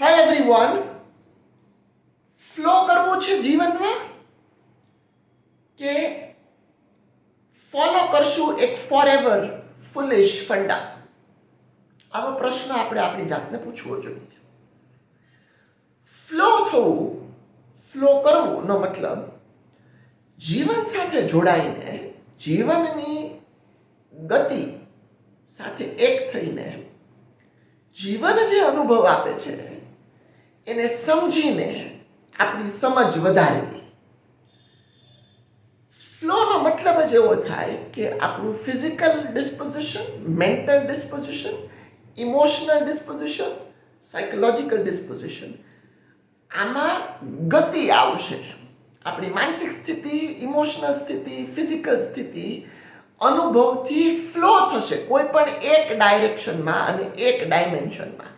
Hi everyone. Flow કરવું છે જીવનમાં કે ફોલો કરશું એક ફોરએવર ફૂલિશ ફંડા? આવો પ્રશ્ન આપણે આપણી જાતને પૂછવો જોઈએ. ફ્લો થવું, ફ્લો કરવું નો મતલબ જીવન સાથે જોડાઈને જીવનની ગતિ સાથે એક થઈને જીવન જે અનુભવ આપે છે એને સમજીને આપણી સમજ વધારવી. ફ્લોનો મતલબ જ એવો થાય કે આપણું physical disposition, mental disposition, emotional disposition, psychological disposition, આમાં ગતિ આવશે. આપણી માનસિક સ્થિતિ, ઇમોશનલ સ્થિતિ, ફિઝિકલ સ્થિતિ અનુભવથી ફ્લો થશે કોઈ પણ એક ડાયરેક્શનમાં અને એક ડાયમેન્શનમાં.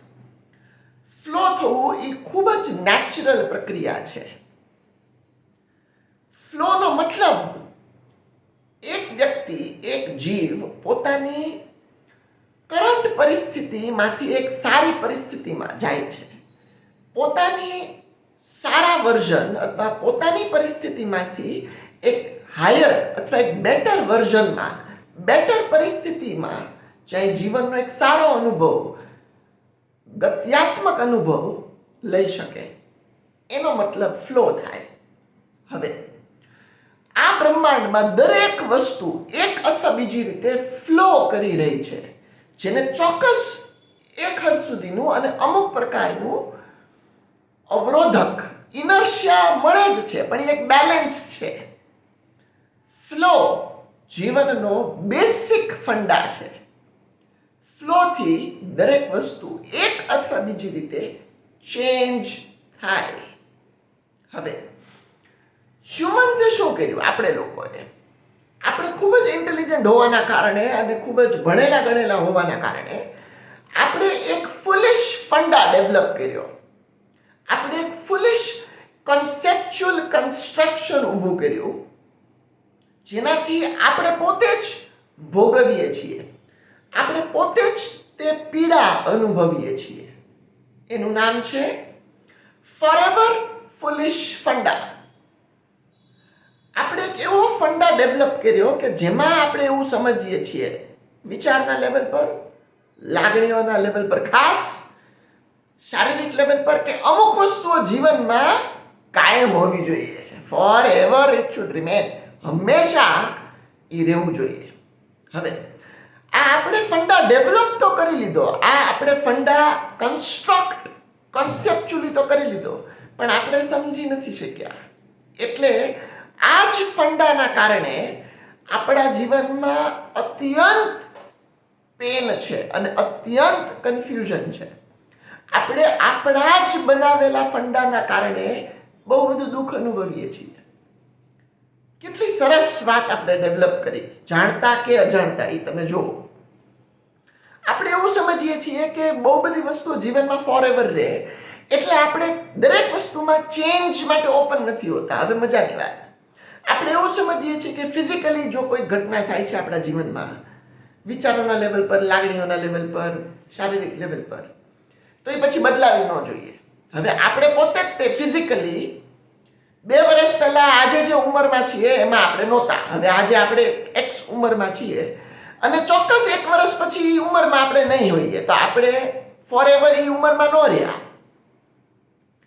ફ્લો થવું એ ખૂબ જ નેચરલ પ્રક્રિયા છે. ફ્લોનો મતલબ એક વ્યક્તિ, એક જીવ પોતાની કરંટ પરિસ્થિતિમાંથી એક સારી પરિસ્થિતિમાં જાય છે. પોતાની સારા વર્ઝન અથવા પોતાની પરિસ્થિતિમાંથી એક હાયર અથવા એક બેટર વર્ઝનમાં, બેટર પરિસ્થિતિમાં જાય, જીવનનો એક સારો અનુભવ, ગત્યાત્મક અનુભવ લઈ શકે, એનો મતલબ ફ્લો થાય. હવે આ બ્રહ્માંડમાં દરેક વસ્તુ એક અથવા બીજી રીતે ફ્લો કરી રહી છે, જેને ચોક્કસ એક હદ સુધીનું અને અમુક પ્રકારનું અવરોધક, ઇનર્શિયા મળે જ છે, પણ એ એક બેલેન્સ છે. ફ્લો જીવનનો બેસિક ફંડા છે. ફ્લોથી દરેક વસ્તુ એક અથવા બીજી રીતે ચેન્જ થાય. હવે હ્યુમન્સે શું કર્યું? આપણે લોકોએ, આપણે ખૂબ જ ઇન્ટેલિજન્ટ હોવાના કારણે અને ખૂબ જ ભણેલા ગણેલા હોવાના કારણે આપણે એક ફુલિશ ફંડા ડેવલપ કર્યો. આપણે એક ફુલિશ કન્સેપ્ચ્યુઅલ કન્સ્ટ્રક્શન ઊભું કર્યું, જેનાથી આપણે પોતે જ ભોગવીએ છીએ, આપણે પોતે જ તે પીડા અનુભવીએ છીએ. એનું નામ છે ફોરએવર ફુલિશ ફંડા. આપણે એક એવો ફંડા ડેવલપ કર્યો કે જેમાં આપણે એવું સમજીએ છીએ, વિચારના લેવલ પર, લાગણીઓના લેવલ પર, ખાસ શારીરિક લેવલ પર, કે અમુક વસ્તુઓ જીવનમાં કાયમ હોવી જોઈએ. For ever it should remain. હંમેશા એ રહેવું જોઈએ. હવે આ આપણે ફંડા ડેવલપ તો કરી લીધો, આ આપણે ફંડા કન્સેપ્ચ્યુઅલી તો કરી લીધો, પણ આપણે સમજી નથી શક્યા. એટલે આ જ ફંડાના કારણે આપણા જીવનમાં અત્યંત પેન છે અને અત્યંત કન્ફ્યુઝન છે. આપણે આપણા જ બનાવેલા ફંડાના કારણે બહુ બધું દુઃખ અનુભવીએ છીએ. કેટલી સરસ વાત આપણે ડેવલપ કરી, જાણતા કે અજાણતા, એ તમે જુઓ. આપણે એવું સમજીએ છીએ કે બહુ બધી વસ્તુઓ જીવનમાં ફોરએવર રહે, એટલે આપણે દરેક વસ્તુમાં ચેન્જ માટે ઓપન નથી હોતા. હવે મજાની વાત, આપણે એવું સમજીએ છીએ કે ફિઝિકલી જો કોઈ ઘટના થાય છે આપણા જીવનમાં, વિચારોના લેવલ પર, લાગણીઓના લેવલ પર, શારીરિક લેવલ પર, તો એ પછી બદલાવી ન જોઈએ. હવે આપણે પોતે જ તે ફિઝિકલી 2 વર્ષ પહેલા આજે જે ઉંમરમાં છીએ એમાં આપણે નહોતા. હવે આજે આપણે એક્સ ઉંમરમાં છીએ અને ચોક્કસ 1 વર્ષ પછી એ ઉંમરમાં આપણે નહીં હોઈએ, તો આપણે ફોરએવર એ ઉંમરમાં ન રહ્યા.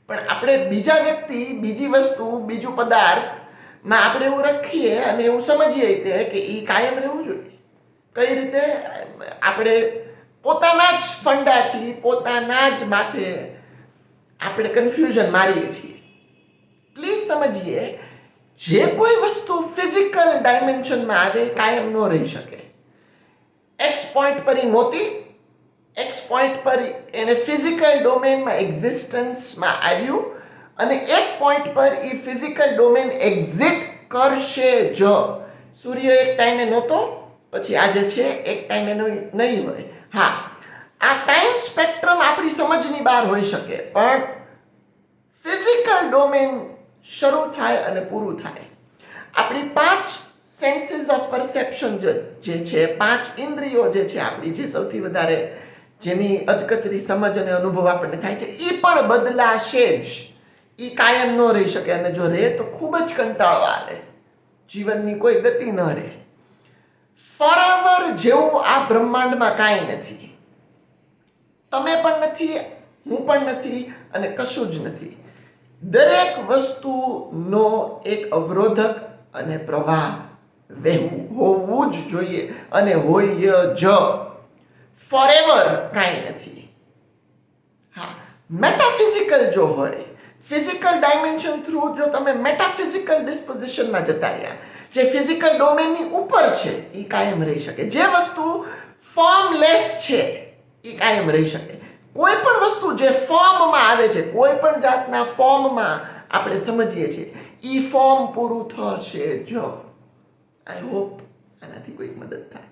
પણ આપણે બીજા વ્યક્તિ, બીજી વસ્તુ, બીજું પદાર્થમાં આપણે એવું રાખીએ અને એવું સમજીએ કે એ કાયમ રહેવું જોઈએ. કઈ રીતે? આપણે પોતાના જ ફંડાથી, પોતાના જ માથે આપણે કન્ફ્યુઝન મારીએ છીએ. પ્લીઝ સમજીએ, જે કોઈ વસ્તુ ફિઝિકલ ડાયમેન્શનમાં આવે કાયમ ન રહી શકે. એક્સ પોઈન્ટ પર નહોતી, એક્સ પોઈન્ટ પર એને ફિઝિકલ ડોમેનમાં એક્ઝિસ્ટન્સમાં આવ્યું અને એક પોઈન્ટ પર એ ફિઝિકલ ડોમેન એક્ઝિટ કરશે જ. સૂર્ય એક ટાઈમે નહોતો, પછી આજે છે, એક ટાઈમે નહીં હોય. હા, આ ટાઈમ સ્પેક્ટ્રમ આપણી સમજની બહાર હોઈ શકે, પણ ફિઝિકલ ડોમેન શરૂ થાય અને પૂરું થાય. આપણી 5 સેન્સીસ ઓફ પરસેપ્શન જે છે, 5 ઇન્દ્રિયો જે છે આપણી, જે સૌથી વધારે જેની અધકચરી સમજ અને અનુભવ આપણને થાય છે એ પણ બદલાશે જ. એ કાયમ ન રહી શકે, અને જો રહે તો ખૂબ જ કંટાળો આવે, જીવનની કોઈ ગતિ ન રહે. ફોરએવર જેવું આ બ્રહ્માંડમાં કાંઈ નથી. તમે પણ નથી, હું પણ નથી, અને કશું જ નથી. દરેક વસ્તુનો એક અવરોધક અને પ્રવાહ વહેવું હોવું જ જોઈએ, અને હોય જ. ફોરએવર કાંઈ નથી. હા, મેટાફિઝિકલ જો હોય, ફિઝિકલ ડાયમેન્શન થ્રુ જો તમે મેટાફિઝિકલ ડિસ્પોઝિશનમાં જતા રહ્યા, જે ફિઝિકલ ડોમેનની ઉપર છે એ કાયમ રહી શકે. જે વસ્તુ ફોર્મલેસ છે એ કાયમ રહી શકે. કોઈ પણ વસ્તુ જે ફોર્મમાં આવે છે, કોઈ પણ જાતના ફોર્મમાં આપણે સમજીએ છીએ, એ ફોર્મ પૂરું થશે જ. આઈ હોપ આનાથી કોઈક મદદ થાય.